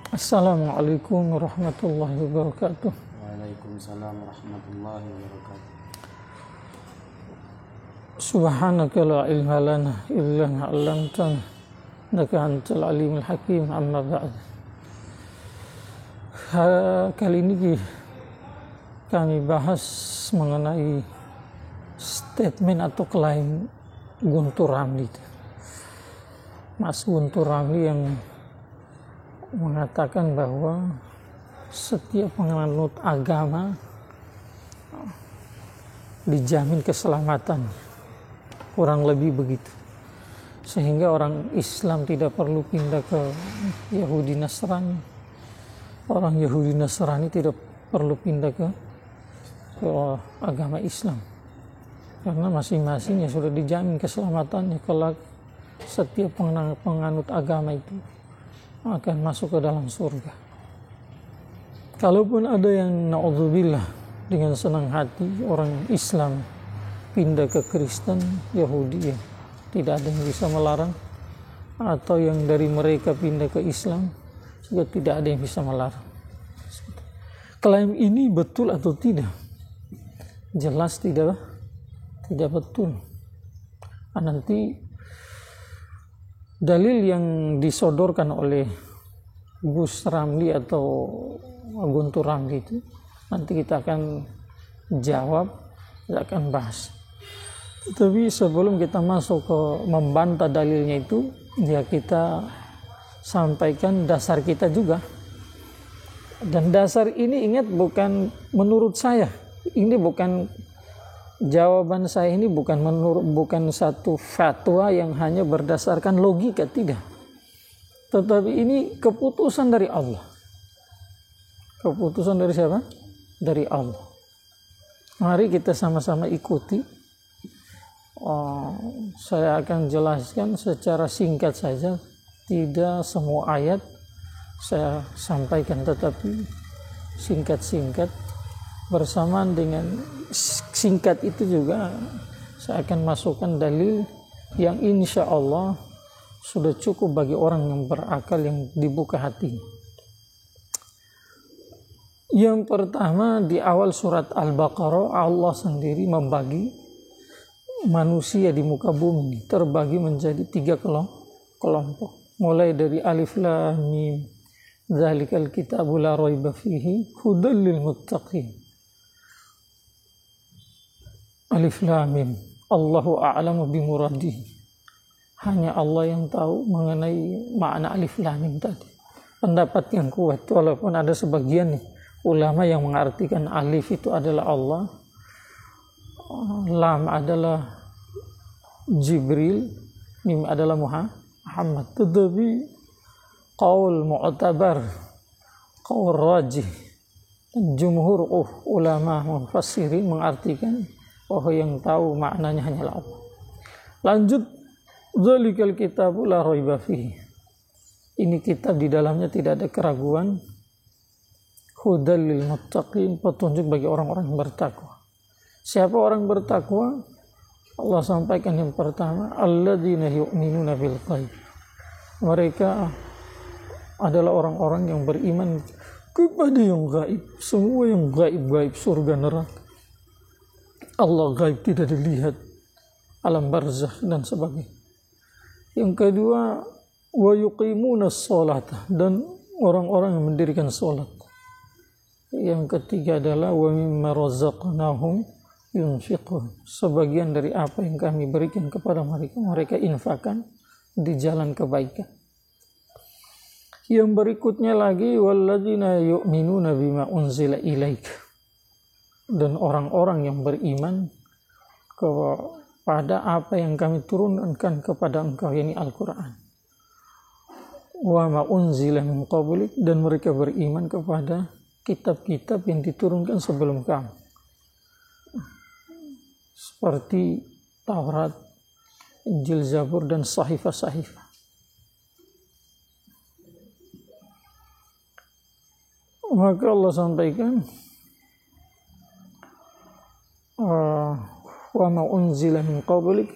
Assalamualaikum warahmatullahi wabarakatuh. Waalaikumsalam warahmatullahi wabarakatuh. Subhanaka la ilma lana illa ma 'allamtana innaka antal alimul hakim. Amma ba'd. Kali ini kami bahas mengenai statement atau klaim Guntur Ramli. Mas Guntur Ramli yang mengatakan bahwa setiap penganut agama dijamin keselamatan, kurang lebih begitu, sehingga orang Islam tidak perlu pindah ke Yahudi Nasrani, orang Yahudi Nasrani tidak perlu pindah ke agama Islam, karena masing-masingnya sudah dijamin keselamatannya. Kalau setiap penganut agama itu akan masuk ke dalam surga. Kalaupun ada yang na'udzubillah dengan senang hati orang Islam pindah ke Kristen, Yahudi, ya, tidak ada yang bisa melarang, atau yang dari mereka pindah ke Islam juga tidak ada yang bisa melarang. Klaim ini betul atau tidak? Jelas tidak betul. Nanti dalil yang disodorkan oleh Gus Ramli atau Guntur Ramli itu nanti kita akan jawab, kita akan bahas. Tapi sebelum kita masuk ke membantah dalilnya itu, ya kita sampaikan dasar kita juga. Dan dasar ini ingat bukan menurut saya, ini bukan jawaban saya, ini bukan satu fatwa yang hanya berdasarkan logika, tidak. Tetapi ini keputusan dari Allah. Keputusan dari siapa? Dari Allah. Mari kita sama-sama ikuti. Saya akan jelaskan secara singkat saja, tidak semua ayat saya sampaikan, tetapi singkat-singkat. Bersamaan dengan singkat itu juga saya akan masukkan dalil yang insya Allah sudah cukup bagi orang yang berakal, yang dibuka hati. Yang pertama, di awal surat Al-Baqarah Allah sendiri membagi manusia di muka bumi terbagi menjadi 3 kelompok, mulai dari Alif Lam Mim Dzalikal kitabu la raiba fihi hudal lil muttaqin. Alif Lam Mim, Allahu a'lamu bimuradihi. Hanya Allah yang tahu mengenai makna Alif Lam Mim tadi. Pendapat yang kuat, walaupun ada sebagian ulama yang mengartikan Alif itu adalah Allah, Lam adalah Jibril, Mim adalah Muhammad. Tetapi qaul mu'tabar, qaul rajih, jumhur ulama mufassirin mengartikan bahwa yang tahu maknanya hanyalah Allah. Lanjut, dzalikal kitabu la raiba fihi. Ini kitab di dalamnya tidak ada keraguan. Hudal lil muttaqin, petunjuk bagi orang-orang yang bertakwa. Siapa orang bertakwa? Allah sampaikan yang pertama, alladzina yu'minuna bil ghaib. Mereka adalah orang-orang yang beriman kepada yang gaib, semua yang gaib-gaib, surga neraka. Allah gaib tidak dilihat, alam barzakh dan sebagainya. Yang kedua, wa yuqimunas sholata, dan orang-orang yang mendirikan salat. Yang ketiga adalah wa mimma razaqnahum yunfiqun, sebagian dari apa yang kami berikan kepada mereka infakkan di jalan kebaikan. Yang berikutnya lagi, walladzina yu'minuna bima unzila ilaika, dan orang-orang yang beriman kepada apa yang kami turunkan kepada engkau, yakni Al-Quran. Wa ma unzila min qablik, dan mereka beriman kepada kitab-kitab yang diturunkan sebelum kamu, seperti Taurat, Injil, Zabur, dan Sahifah-Sahifah. Maka Allah sampaikan, wa ma unzila min qablik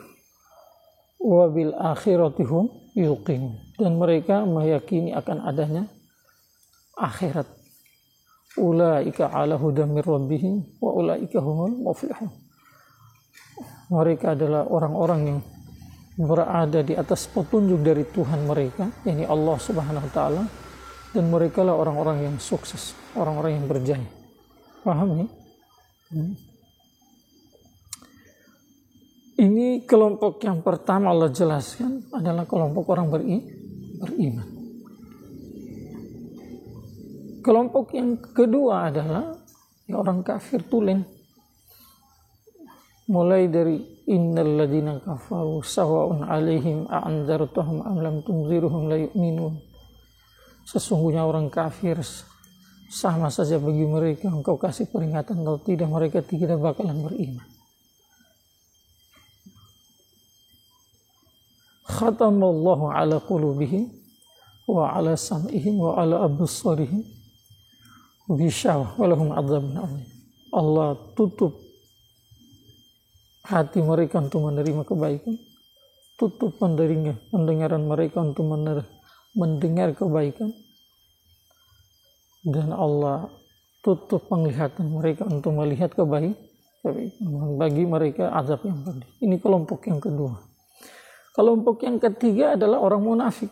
wa bil akhirati hum yuqinun, dan mereka meyakini akan adanya akhirat. Ulaika ala hudam mir rabbihim wa ulaika humul muflihun. Mereka adalah orang-orang yang berada di atas petunjuk dari Tuhan mereka, yakni Allah Subhanahu wa taala, dan mereka lah orang-orang yang sukses, orang-orang yang berjaya. Paham ya? Ini kelompok yang pertama Allah jelaskan adalah kelompok orang beriman. Kelompok yang kedua adalah orang kafir tulen. Mulai dari innal ladzina kafaru sawa'un 'alaihim a'anzartahum am lam tunzirhum la yu'minun. Sesungguhnya orang kafir sama saja bagi mereka engkau kasih peringatan atau tidak, mereka tidak bakalan beriman. Khatamallahu ala qulubihim wa ala sam'ihim wa ala absarihim bishawah walahum adzabun adzim. Allah tutup hati mereka untuk menerima kebaikan, tutup pendengaran mereka untuk mendengar kebaikan, dan Allah tutup penglihatan mereka untuk melihat kebaikan. Bagi mereka azab yang pedih. Ini kelompok yang kedua. Kelompok yang ketiga adalah orang munafik.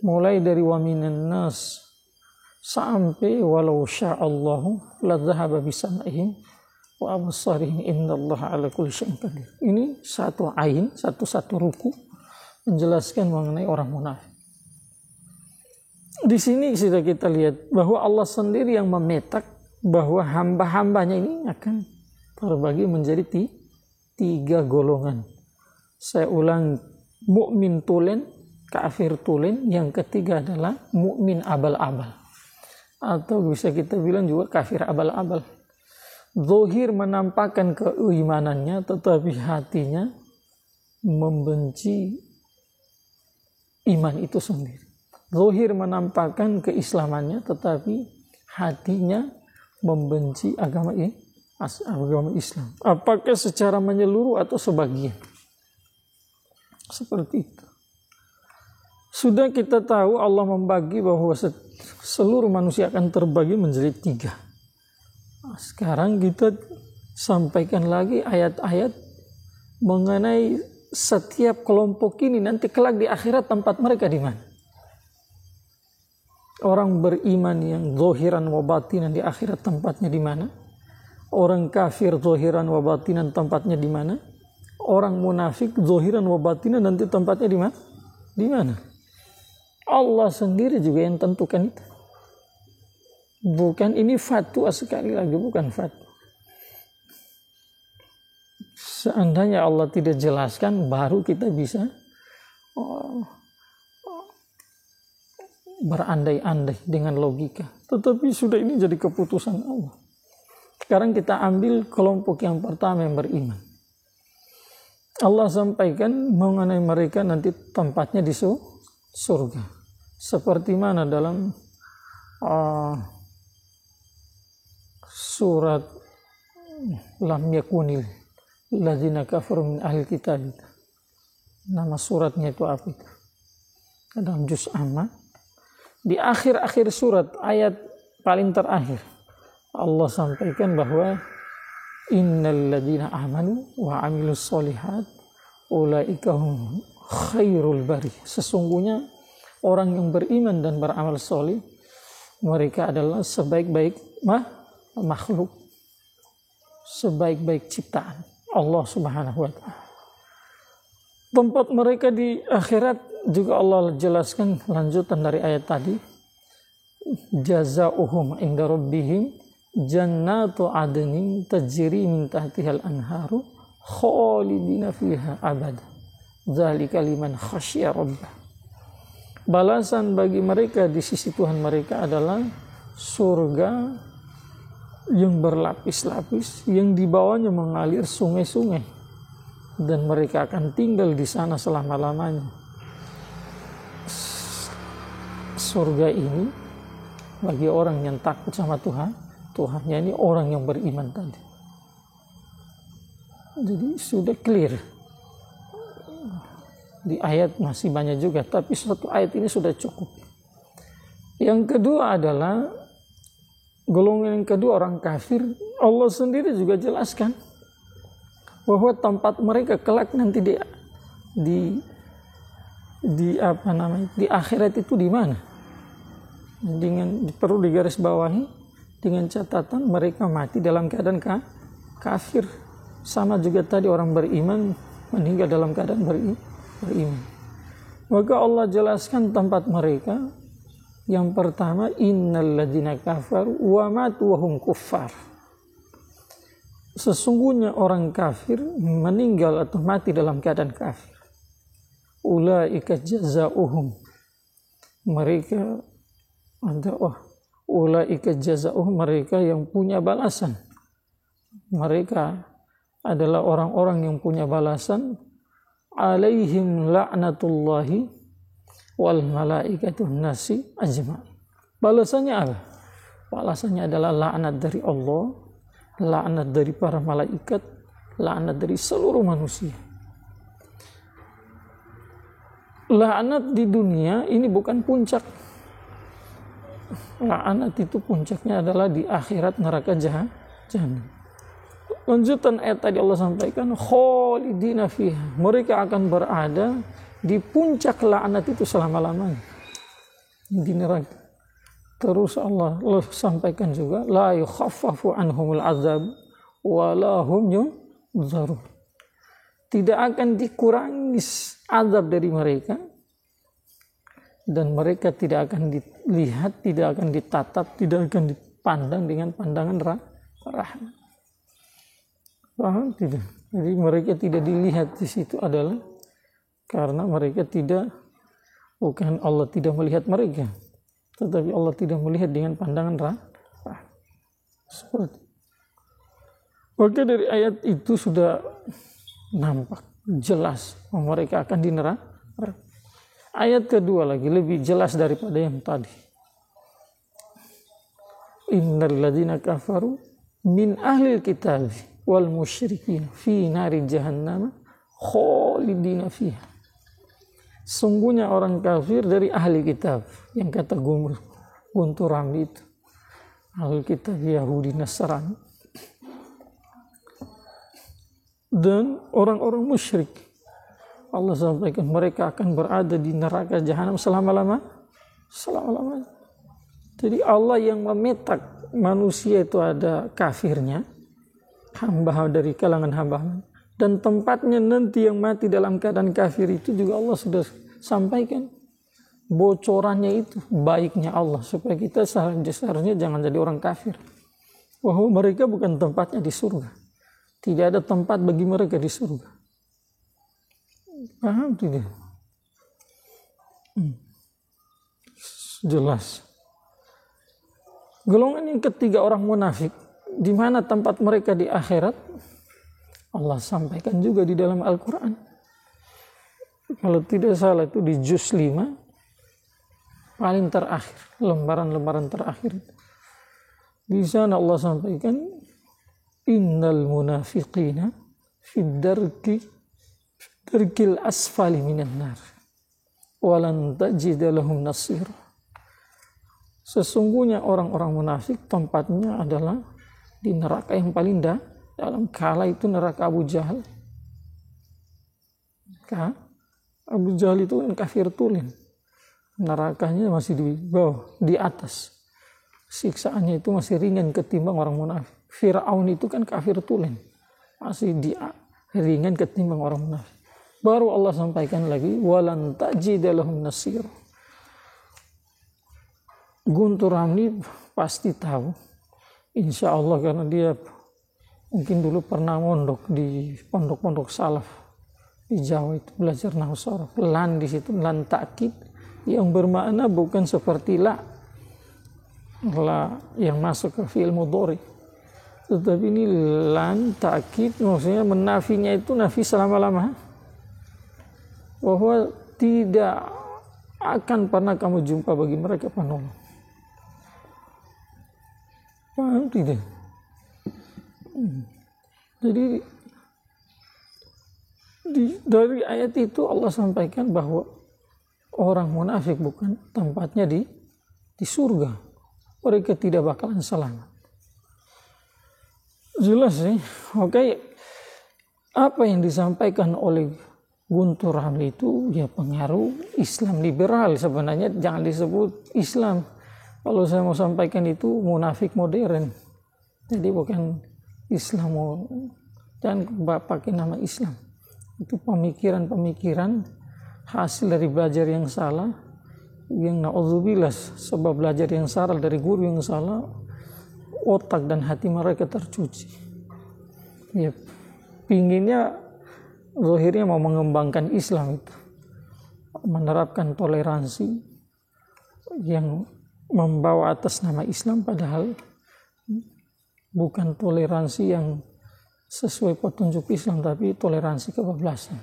Mulai dari wa minan nas sampai walau sya'allahu la dhahaba bisam'ihim wa absarihim innallaha ala kulli syai'in qadir. Ini satu ain, satu ruku menjelaskan mengenai orang munafik. Di sini sudah kita lihat bahwa Allah sendiri yang memetak bahwa hamba-hambanya ini akan terbagi menjadi tiga golongan. Saya ulang, mukmin tulen, kafir tulen, yang ketiga adalah mukmin abal-abal. Atau bisa kita bilang juga kafir abal-abal. Zahir menampakkan keimanannya tetapi hatinya membenci iman itu sendiri. Zahir menampakkan keislamannya tetapi hatinya membenci agama Islam. Apakah secara menyeluruh atau sebagian? Seperti itu. Sudah kita tahu Allah membagi bahwa seluruh manusia akan terbagi menjadi tiga. Sekarang kita sampaikan lagi ayat-ayat mengenai setiap kelompok ini nanti kelak di akhirat tempat mereka di mana. Orang beriman yang zahiran wa batinan di akhirat tempatnya di mana? Orang kafir zahiran wa batinan tempatnya di mana? Orang munafik zahiran wa batinan nanti tempatnya di mana? Di mana? Allah sendiri juga yang tentukan itu. Bukan ini fatwa, sekali lagi bukan fatwa. Seandainya Allah tidak jelaskan, baru kita bisa berandai-andai dengan logika. Tetapi sudah ini jadi keputusan Allah. Sekarang kita ambil kelompok yang pertama yang beriman. Allah sampaikan mengenai mereka nanti tempatnya di surga. Seperti mana dalam surat lam yakunil ladzina kafaru min ahli kitab. Nama suratnya itu apa itu? Dalam juz amma. Di akhir-akhir surat, ayat paling terakhir, Allah sampaikan bahwa innal ladzina amanu wa amilus solihat ulaika hum khairul bari. Sesungguhnya orang yang beriman dan beramal soleh, mereka adalah sebaik-baik makhluk, sebaik-baik ciptaan Allah Subhanahu wa ta'ala. Tempat mereka di akhirat juga Allah jelaskan lanjutan dari ayat tadi. Jazaohum inda rabbihim jannatu adnin tajri min tahtihal anharu khalidina fiha abada. Dzalika liman khasyiya rabbah. Balasan bagi mereka di sisi Tuhan mereka adalah surga yang berlapis-lapis, yang di bawahnya mengalir sungai-sungai, dan mereka akan tinggal di sana selama-lamanya. Surga ini bagi orang yang takut sama Tuhannya, ini orang yang beriman tadi. Jadi sudah clear. Di ayat masih banyak juga, tapi satu ayat ini sudah cukup. Yang kedua adalah golongan yang kedua orang kafir. Allah sendiri juga jelaskan bahwa tempat mereka kelak nanti di akhirat itu di mana? Dengan perlu digarisbawahi dengan catatan mereka mati dalam keadaan kafir. Sama juga tadi orang beriman meninggal dalam keadaan beriman. Maka Allah jelaskan tempat mereka. Yang pertama, innal ladzina kafaru wa matu wa hum kuffar. Sesungguhnya orang kafir meninggal atau mati dalam keadaan kafir. Ulaika jazaohum. Mereka ulaika jazaohum, mereka yang punya balasan. Mereka adalah orang-orang yang punya balasan. Alaihim la'natullahi wal malaikatun nasi ajma'. Balasannya apa? Balasannya adalah laknat dari Allah, laknat dari para malaikat, laknat dari seluruh manusia. Laknat di dunia ini bukan puncak. Laknat itu puncaknya adalah di akhirat neraka jahanam. Lanjutan ayat tadi Allah sampaikan, khalidina fiha. Mereka akan berada di puncak laknat itu selama-lamanya di neraka. Terus Allah sampaikan juga, la yukhaffafu anhumul azab wa la hum yunzarun. Tidak akan dikurangi azab dari mereka dan mereka tidak akan dilihat, tidak akan ditatap, tidak akan dipandang dengan pandangan rahmat. Paham tidak? Jadi mereka tidak dilihat di situ adalah karena mereka bukan Allah tidak melihat mereka, tetapi Allah tidak melihat dengan pandangan rahmat. Seperti. Maka dari ayat itu sudah nampak jelas bahwa mereka akan di neraka. Ayat kedua lagi lebih jelas daripada yang tadi. Innal ladzina kafaru min ahlil kitab wal musyrikin fi nari jahannam khalidina fiha. Sungguhnya orang kafir dari ahli kitab, yang kata Guntur Ramli itu ahli kitab Yahudi Nasrani, dan orang-orang musyrik, Allah sampaikan mereka akan berada di neraka jahanam selama-lamanya. Jadi Allah yang memetak manusia itu ada kafirnya, hamba dari kalangan hamba, dan tempatnya nanti yang mati dalam keadaan kafir itu juga Allah sudah sampaikan bocorannya itu, baiknya Allah supaya kita seharusnya jangan jadi orang kafir, bahwa mereka bukan tempatnya di surga, tidak ada tempat bagi mereka di surga. Paham tidak? Jelas. Golongan yang ketiga orang munafik, di mana tempat mereka di akhirat? Allah sampaikan juga di dalam Al-Quran. Kalau tidak salah itu di juz 5 paling terakhir, lembaran-lembaran terakhir. Di sana Allah sampaikan, innal munafiqina fid darkil asfali minan nar walan tajid lahum nasir. Sesungguhnya orang-orang munafik tempatnya adalah di neraka yang paling dalam. Kala itu neraka Abu Jahal. Abu Jahal itu kan kafir tulen. Nerakanya masih di bawah, di atas. Siksaannya itu masih ringan ketimbang orang munafik. Fir'aun itu kan kafir tulen. Masih ringan ketimbang orang munafik. Baru Allah sampaikan lagi, walan tajida lahum nasir. Guntur Ramli pasti tahu. Insya Allah karena dia mungkin dulu pernah mondok di pondok-pondok salaf di Jawa itu, belajar nahwu sharaf. Lan di situ lan takkid yang bermakna bukan seperti la yang masuk ke fi'il mudhari, tetapi ini lan takkid maksudnya menafinya itu nafi selama-lamanya, bahwa tidak akan pernah kamu jumpa bagi mereka penolong. Paham tidak? Jadi dari ayat itu Allah sampaikan bahwa orang munafik bukan tempatnya di di surga. Mereka tidak bakalan selamat. Jelas sih. Oke. Apa yang disampaikan oleh Guntur Hamdi itu ya pengaruh Islam liberal. Sebenarnya jangan disebut Islam. Kalau saya mau sampaikan itu munafik modern. Jadi bukan Islam, jangan pakai nama Islam. Itu pemikiran-pemikiran hasil dari belajar yang salah, yang na'udzubillah sebab belajar yang salah dari guru yang salah, otak dan hati mereka tercuci. Ya, pinginnya, zahirnya mau mengembangkan Islam itu, menerapkan toleransi yang membawa atas nama Islam, padahal bukan toleransi yang sesuai petunjuk Islam, tapi toleransi kebablasan.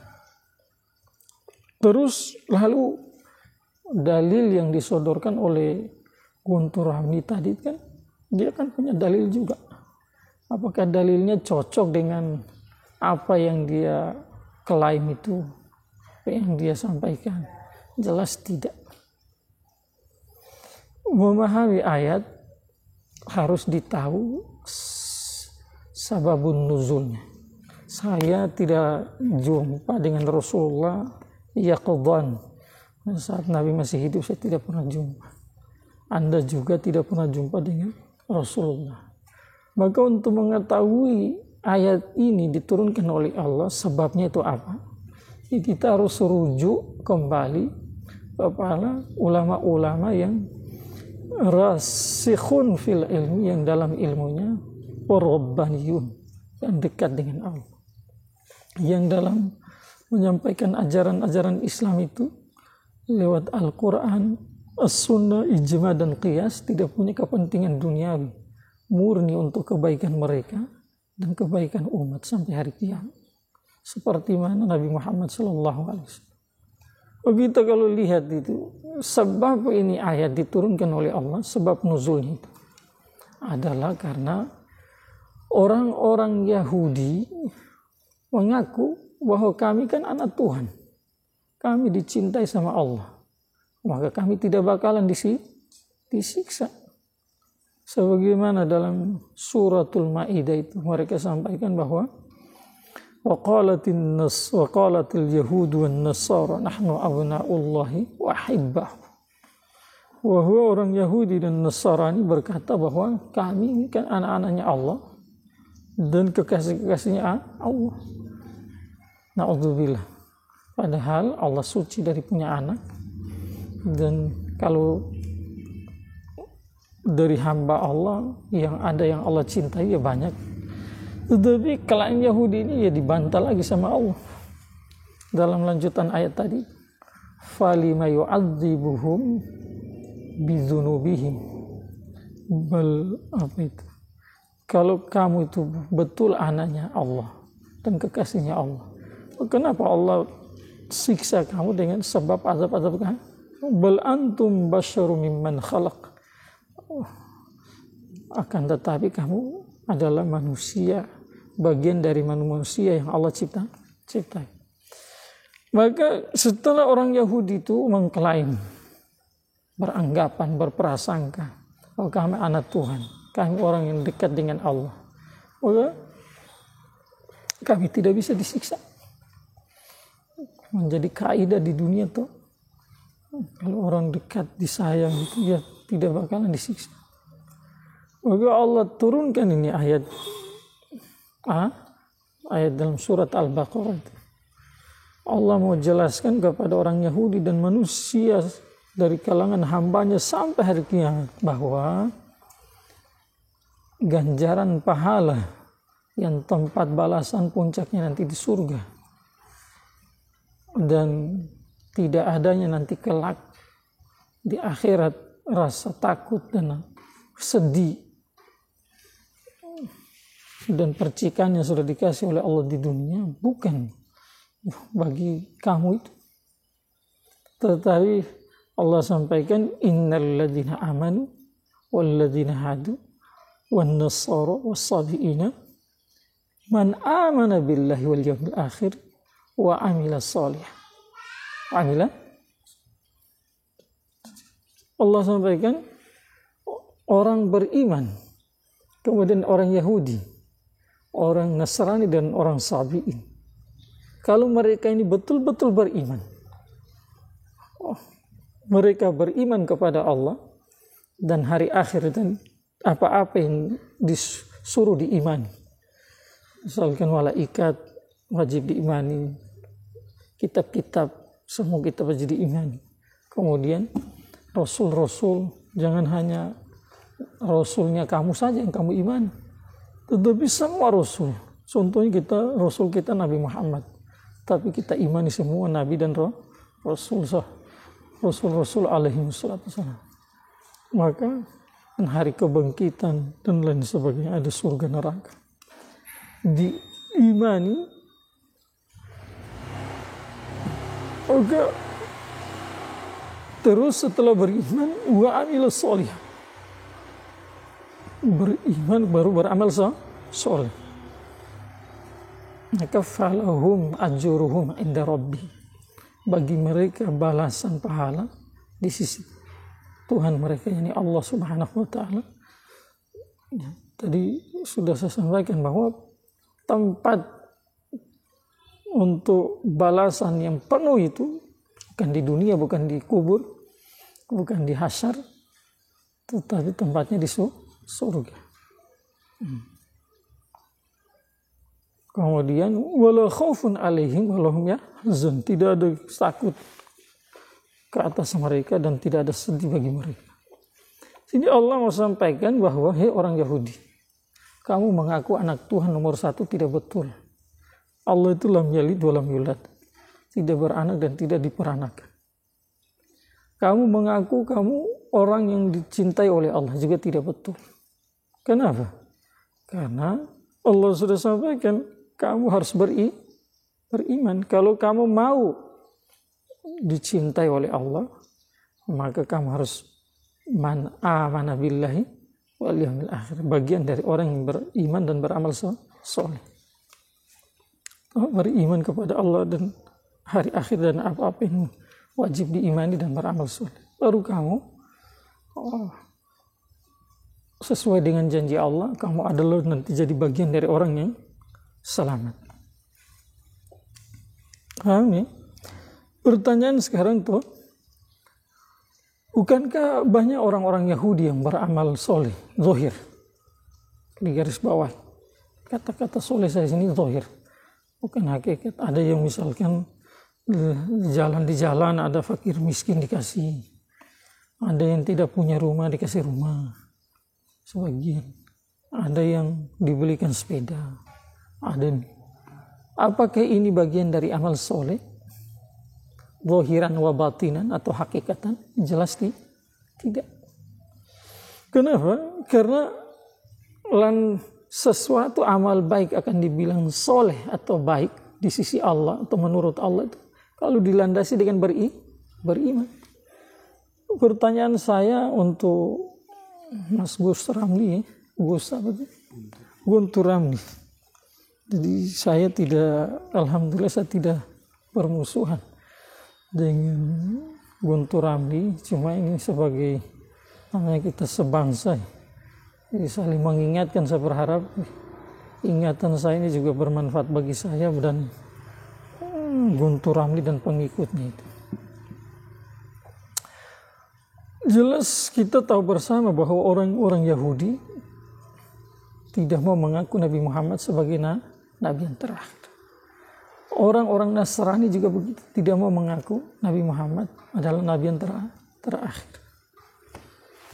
Terus lalu dalil yang disodorkan oleh Guntur Hamdi tadi kan, dia kan punya dalil juga. Apakah dalilnya cocok dengan apa yang dia klaim itu, apa yang dia sampaikan? Jelas tidak. Memahami ayat harus ditahu sababun nuzulnya. Saya tidak jumpa dengan Rasulullah yaqdhan. Saat Nabi masih hidup saya tidak pernah jumpa. Anda juga tidak pernah jumpa dengan Rasulullah. Maka untuk mengetahui ayat ini diturunkan oleh Allah, sebabnya itu apa? Ya, kita harus rujuk kembali kepada ulama-ulama yang rasikhun fil ilmi, yang dalam ilmunya rabbaniyun, yang dekat dengan Allah, yang dalam menyampaikan ajaran-ajaran Islam itu lewat Al-Quran, As-Sunnah, Ijma dan Qiyas, tidak punya kepentingan duniawi, murni untuk kebaikan mereka dan kebaikan umat sampai hari kiamat, seperti mana Nabi Muhammad SAW. Begitu kalau lihat itu, sebab ini ayat diturunkan oleh Allah, sebab nuzulnya itu adalah karena orang-orang Yahudi mengaku bahwa kami kan anak Tuhan, kami dicintai sama Allah, maka kami tidak bakalan disiksa. Sebagaimana dalam suratul Maidah itu mereka sampaikan bahwa waqalatil yahudu wan nasara nahnu abna'ullahi wa ahibbahu. Bahwa orang Yahudi dan Nasrani berkata bahwa kami ini kan anak-anaknya Allah dan kekasih-kekasihnya Allah. Na'udzubillah. Padahal Allah suci dari punya anak, dan kalau dari hamba Allah yang ada yang Allah cintai ya banyak. Tetapi klaim Yahudi ini ya dibantah lagi sama Allah. Dalam lanjutan ayat tadi, falima yu'adzibuhum bidzunubihim. Apa itu? Kalau kamu itu betul anaknya Allah dan kekasihnya Allah, kenapa Allah siksa kamu dengan sebab azab-azab kamu? Bal antum basyarum mimman khalaq. Akan tetapi kamu adalah manusia, bagian dari manusia yang Allah ciptai. Maka setelah orang Yahudi itu mengklaim, beranggapan, berprasangka bahwa kami anak Tuhan, kami orang yang dekat dengan Allah, maka kami tidak bisa disiksa. Menjadi kaidah di dunia tuh, kalau orang dekat disayang itu ya tidak bakalan disiksa. Maka Allah turunkan ini ayat dalam surat Al-Baqarah. Allah mau jelaskan kepada orang Yahudi dan manusia dari kalangan hambanya sampai hari kiamat bahwa ganjaran pahala yang tempat balasan puncaknya nanti di surga, dan tidak adanya nanti kelak di akhirat rasa takut dan sedih dan percikan yang sudah dikasih oleh Allah di dunia bukan bagi kamu itu. Tetapi Allah sampaikan innal ladzina amanu wal ladzina hadu wan nasara was sabiina man amana billahi wal yawmil akhir wa amila salih. Allah sampaikan orang beriman, kemudian orang Yahudi, orang Nasrani dan orang Sabi'in. Kalau mereka ini betul-betul beriman, mereka beriman kepada Allah dan hari akhir dan apa-apa yang disuruh diimani. Misalkan malaikat wajib diimani, kitab-kitab, semua kitab wajib diimani. Kemudian rasul-rasul, jangan hanya rasulnya kamu saja yang kamu imani, tetapi semua rasul. Contohnya rasul kita Nabi Muhammad, tapi kita imani semua nabi dan rasul alaihi wassalam. Maka hari kebangkitan dan lain sebagainya, ada surga neraka, diimani. Oke. Terus setelah beriman, wa amilus sholih, beriman baru beramal soleh, maka falahum ajruhum inda rabbi, bagi mereka balasan pahala di sisi Tuhan mereka, yakni Allah Subhanahu wa taala. Ya, tadi sudah saya sampaikan bahwa tempat untuk balasan yang penuh itu bukan di dunia, bukan di kubur, bukan di hasyar, tetapi tempatnya di surga. Kemudian wala khaufun alaihim walahum yahzun, tidak ada takut ke atas mereka dan tidak ada sedih bagi mereka. Sini Allah mau sampaikan bahwa hei orang Yahudi, kamu mengaku anak Tuhan nomor 1 tidak betul. Allah itu lam yalid wa lam yulad, tidak beranak dan tidak diperanakan. Kamu mengaku kamu orang yang dicintai oleh Allah, juga tidak betul. Kenapa? Karena Allah sudah sampaikan kamu harus beriman. Kalau kamu mau dicintai oleh Allah, maka kamu harus man amana billahi wal yawmil akhir, bagian dari orang yang beriman dan beramal soleh. Beriman kepada Allah dan hari akhir dan apa-apa yang wajib diimani dan beramal soleh, baru kamu sesuai dengan janji Allah, kamu adalah nanti jadi bagian dari orang yang selamat. Paham ya? Pertanyaan sekarang tuh, bukankah banyak orang-orang Yahudi yang beramal soleh, zahir? Di garis bawah, kata-kata soleh saya sini zahir, bukan hakikat. Ada yang misalkan di jalan ada fakir miskin dikasih, ada yang tidak punya rumah dikasih rumah sebagian, ada yang dibelikan sepeda, ada. Apakah ini bagian dari amal soleh, zahiran wa batinan, atau hakikatan? Jelas tidak. Kenapa? Karena sesuatu amal baik akan dibilang soleh atau baik di sisi Allah atau menurut Allah itu kalau dilandasi dengan beriman. Pertanyaan saya untuk Mas Guntur Ramli. Jadi saya alhamdulillah saya tidak bermusuhan dengan Guntur Ramli, cuma ini sebagai namanya kita sebangsa. Jadi saling mengingatkan, saya berharap ingatan saya ini juga bermanfaat bagi saya dan Guntur Ramli dan pengikutnya itu. Jelas kita tahu bersama bahwa orang-orang Yahudi tidak mau mengaku Nabi Muhammad sebagai Nabi yang terakhir. Orang-orang Nasrani juga begitu, tidak mau mengaku Nabi Muhammad adalah Nabi yang terakhir.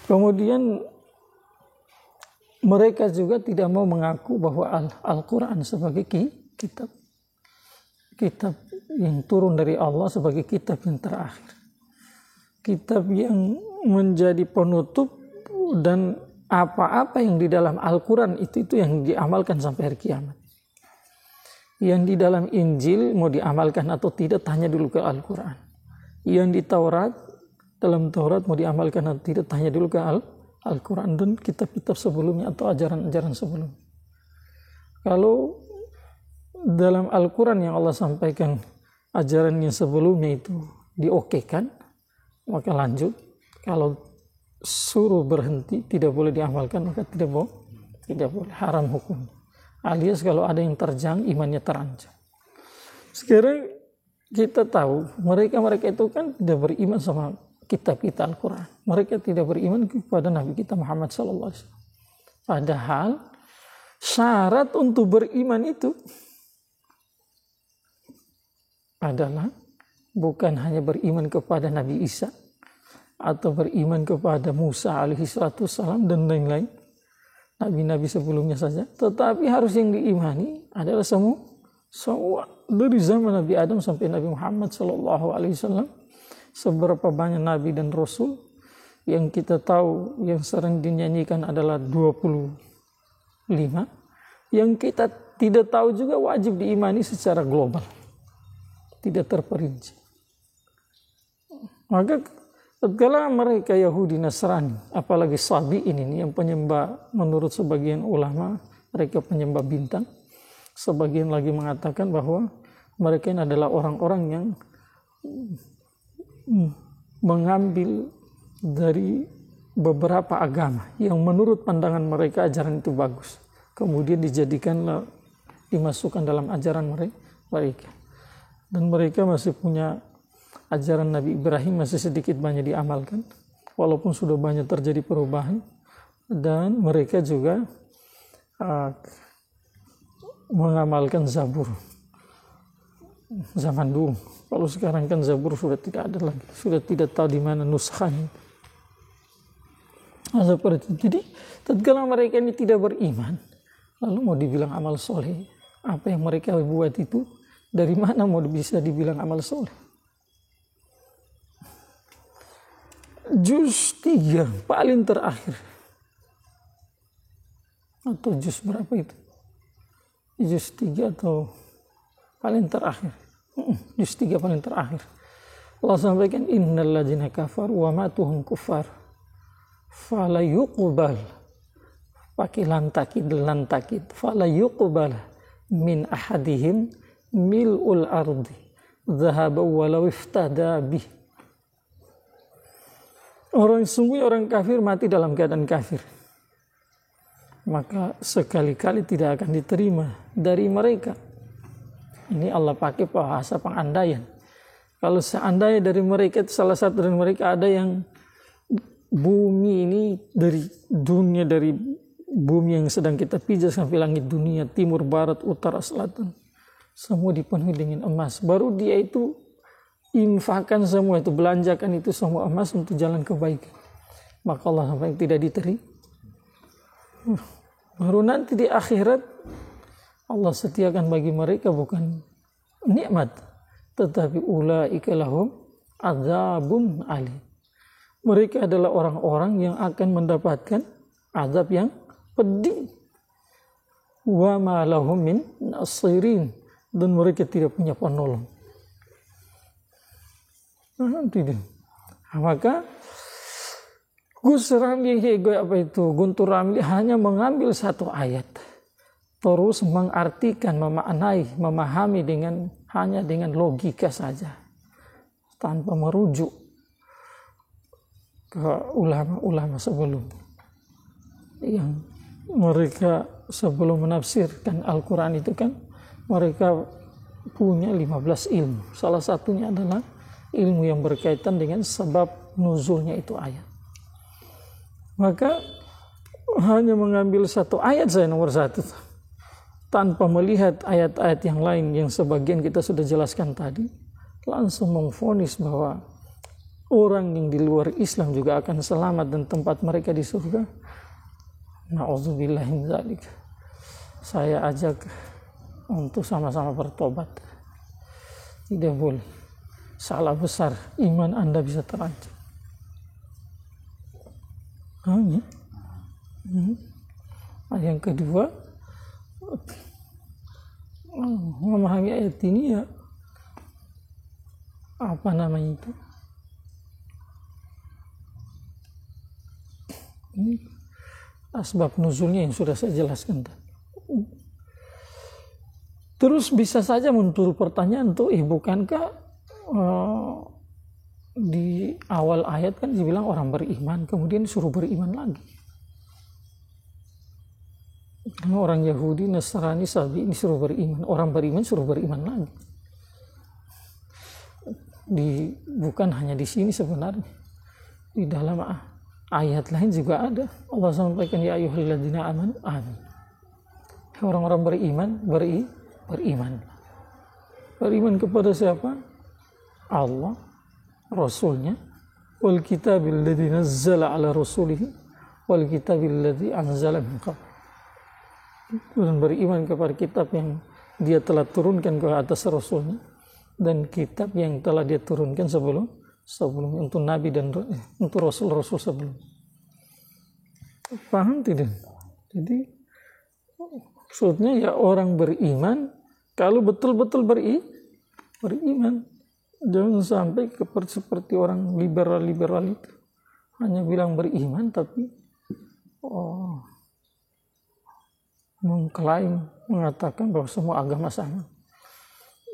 Kemudian mereka juga tidak mau mengaku bahwa Al-Quran sebagai kitab yang turun dari Allah, sebagai kitab yang terakhir, kitab yang menjadi penutup, dan apa-apa yang di dalam Al-Quran itu yang diamalkan sampai hari kiamat. Yang di dalam Injil mau diamalkan atau tidak, tanya dulu ke Al-Quran. Yang di Taurat, dalam Taurat mau diamalkan atau tidak, tanya dulu ke Al-Quran dan kitab-kitab sebelumnya atau ajaran-ajaran sebelumnya. Kalau dalam Al-Quran yang Allah sampaikan ajarannya sebelumnya itu diokekan, maka lanjut. Kalau suruh berhenti, tidak boleh diamalkan, maka tidak boleh, haram hukum. Alias kalau ada yang terjang, imannya terancam. Sekarang kita tahu mereka itu kan tidak beriman sama kitab kita Al-Quran. Mereka tidak beriman kepada Nabi kita Muhammad SAW. Padahal syarat untuk beriman itu adalah bukan hanya beriman kepada Nabi Isa atau beriman kepada Musa alaihissalam dan lain-lain, nabi-nabi sebelumnya saja, tetapi harus yang diimani adalah semua dari zaman Nabi Adam sampai Nabi Muhammad SAW. Seberapa banyak nabi dan rasul yang kita tahu yang sering dinyanyikan adalah 25, yang kita tidak tahu juga wajib diimani secara global, tidak terperinci. Maka tatkala mereka Yahudi Nasrani, apalagi Sabi'in ini yang penyembah, menurut sebagian ulama mereka penyembah bintang, sebagian lagi mengatakan bahwa mereka ini adalah orang-orang yang mengambil dari beberapa agama yang menurut pandangan mereka ajaran itu bagus, kemudian dimasukkan dalam ajaran mereka. Dan mereka masih punya ajaran Nabi Ibrahim, masih sedikit banyak diamalkan walaupun sudah banyak terjadi perubahan. Dan mereka juga mengamalkan Zabur zaman dulu. Kalau sekarang kan Zabur sudah tidak ada lagi, sudah tidak tahu di mana nuskhanya. Seperti itu. Jadi tatkala mereka ini tidak beriman, lalu mau dibilang amal soleh, apa yang mereka buat itu dari mana mau bisa dibilang amal soleh? Juz 3 paling terakhir, atau juz berapa itu? Juz 3 atau paling terakhir, juz 3 paling terakhir, Allah sampaikan innal ladzina kafaru wa matuhum kuffar fala yuqbal, pakai lantakid fala yuqbal min ahadihim mil'ul ardi dhahaba walau iftada bih. Orang kafir mati dalam keadaan kafir, maka sekali-kali tidak akan diterima dari mereka. Ini Allah pakai bahasa pengandaian. Kalau seandainya dari mereka, salah satu dari mereka ada yang bumi ini dari dunia, dari bumi yang sedang kita pijak sampai langit dunia, timur, barat, utara, selatan, semua dipenuhi dengan emas. Baru dia itu infakkan semua itu, belanjakan itu semua emas untuk jalan kebaikan. Maka Allah sampai tidak diterima. Baru nanti di akhirat Allah sediakan bagi mereka bukan nikmat, tetapi ulaika lahum azabun alim. Mereka adalah orang-orang yang akan mendapatkan azab yang pedih. Wa ma lahum min nasirin, dan mereka tidak punya penolong. Tidak. Maka Guntur Ramli hanya mengambil satu ayat, terus mengartikan, memaknai, memahami hanya dengan logika saja, tanpa merujuk ke ulama-ulama sebelum, yang mereka sebelum menafsirkan Al-Quran itu kan mereka punya 15 ilmu. Salah satunya adalah ilmu yang berkaitan dengan sebab nuzulnya itu ayat. Maka hanya mengambil satu ayat saya nomor 1, tanpa melihat ayat-ayat yang lain yang sebagian kita sudah jelaskan tadi, langsung memvonis bahwa orang yang di luar Islam juga akan selamat dan tempat mereka di surga. Na'udzubillah min dzalik. Saya ajak untuk sama-sama bertobat. Tidak boleh. Salah besar, iman Anda bisa terancam. Yang kedua, memahami ayat ini ya, apa namanya itu? Ini asbab nuzulnya yang sudah saya jelaskan tadi. Terus bisa saja muncul pertanyaan tuh, bukankah di awal ayat kan dibilang orang beriman, kemudian suruh beriman lagi. Orang Yahudi, Nasrani, Sabi ini suruh beriman, orang beriman suruh beriman lagi. Bukan hanya di sini sebenarnya, di dalam ayat lain juga ada. Allah sampaikan, ya ayyuhalladzina amanu amin. Orang-orang beriman, beriman. Beriman kepada siapa? Allah, Rasulnya, wal kitabil ladzi nazzala ala rasulihi wal kitabil ladzi anzala min qabl. Dan beriman kepada kitab yang dia telah turunkan ke atas Rasulnya dan kitab yang telah dia turunkan sebelum untuk Nabi dan untuk Rasul-Rasul sebelum. Paham tidak? Jadi maksudnya ya orang beriman kalau betul-betul beriman. Jangan sampai seperti orang liberal itu hanya bilang beriman tapi mengatakan bahwa semua agama sama.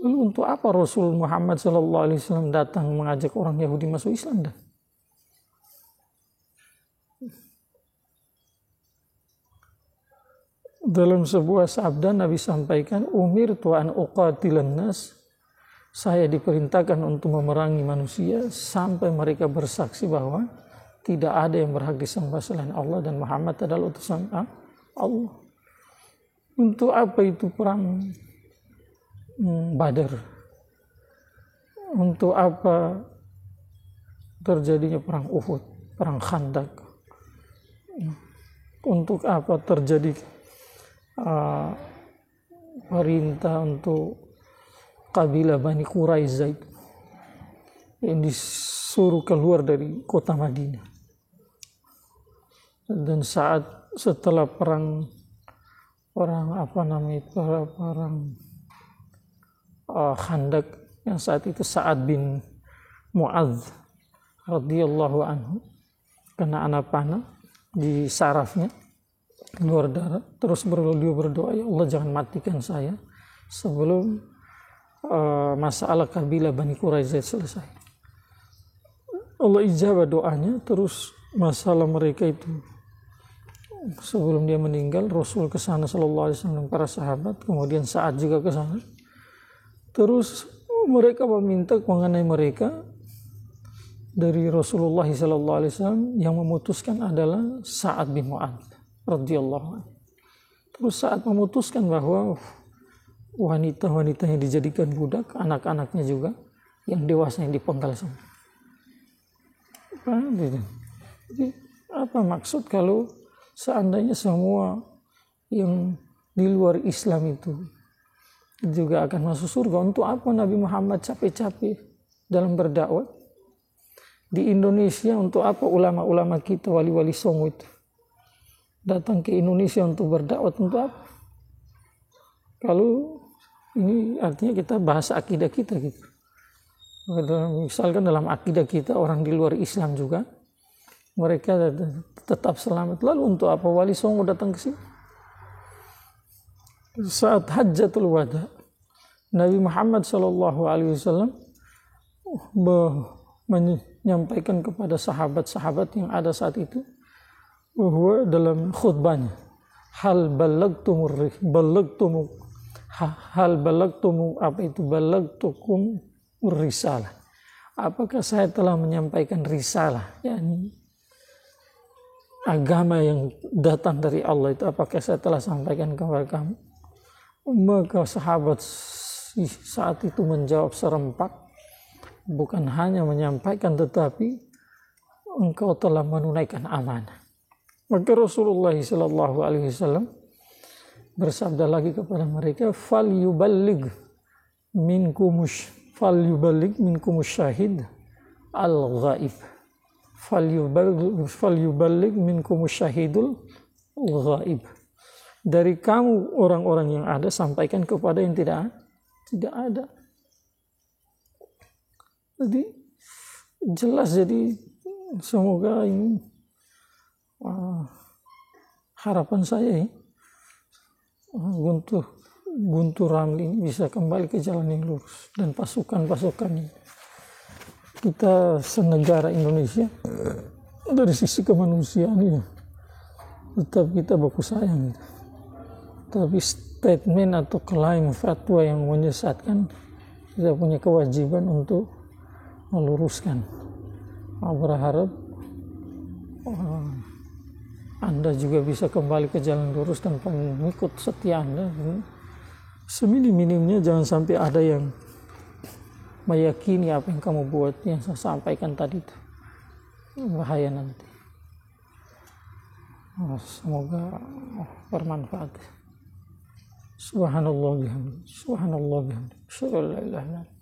Lalu untuk apa Rasul Muhammad SAW datang mengajak orang Yahudi masuk Islam? Dalam sebuah sabda Nabi sampaikan, umirtu an uqatilan nas, saya diperintahkan untuk memerangi manusia sampai mereka bersaksi bahwa tidak ada yang berhak disembah selain Allah dan Muhammad adalah utusan Allah. Untuk apa itu perang Badar? Untuk apa terjadinya perang Uhud, perang Khandak? Untuk apa terjadi perintah untuk kabilah Bani Quraiza itu yang disuruh keluar dari kota Madinah? Dan setelah perang Khandak yang saat itu Sa'ad bin Mu'adz radhiyallahu anhu kena anak panah di sarafnya, keluar darah, terus dia berdoa, ya Allah jangan matikan saya sebelum masalah kabilah Bani Quraiza selesai. Allah ijabah doanya, terus masalah mereka itu sebelum dia meninggal Rasul ke sana sallallahu alaihi wasallam, para sahabat, kemudian Sa'ad juga ke sana. Terus mereka meminta mengenai mereka dari Rasulullah sallallahu alaihi wasallam, yang memutuskan adalah Sa'ad bin Mu'adz radhiyallahu anhu. Terus Sa'ad memutuskan bahwa wanita-wanita yang dijadikan budak, anak-anaknya juga yang dewasa yang dipenggal semua. Jadi apa maksud kalau seandainya semua yang di luar Islam itu juga akan masuk surga? Untuk apa Nabi Muhammad capek-capek dalam berdakwah? Di Indonesia untuk apa ulama-ulama kita, wali-wali songo itu datang ke Indonesia untuk berdakwah? Untuk apa? Kalau ini artinya kita bahas akidah kita gitu. Misalkan dalam akidah kita orang di luar Islam juga mereka tetap selamat. Lalu untuk apa wali songo datang ke sini? Saat Hajjatul Wada, Nabi Muhammad SAW menyampaikan kepada sahabat-sahabat yang ada saat itu bahwa dalam khutbahnya, hal balagtukum risalah. Apakah saya telah menyampaikan risalah, yakni agama yang datang dari Allah itu, apakah saya telah sampaikan kepada kamu? Maka sahabat saat itu menjawab serempak, bukan hanya menyampaikan tetapi engkau telah menunaikan amanah. Maka Rasulullah SAW bersabda lagi kepada mereka, falyuballigh minkumus syahid al-ghaib. Falyuballigh minkumus syahidul ghaib. Dari kamu orang-orang yang ada, sampaikan kepada yang tidak ada. Jadi jelas, jadi semoga ini harapan saya Guntur Ramli bisa kembali ke jalan yang lurus dan pasukan-pasukannya kita senegara Indonesia dari sisi kemanusiaan ya tetap kita baku sayang gitu. Tapi statement atau klaim fatwa yang menyesatkan kita punya kewajiban untuk meluruskan. Berharap Anda juga bisa kembali ke jalan lurus dan pengikut setia Anda. Seminim-minimnya jangan sampai ada yang meyakini apa yang kamu buat, yang saya sampaikan tadi itu bahaya nanti. Semoga bermanfaat. Subhanallah bihamdihi, subhanallah bihamdihi, asyhadu an la ilaha illallah.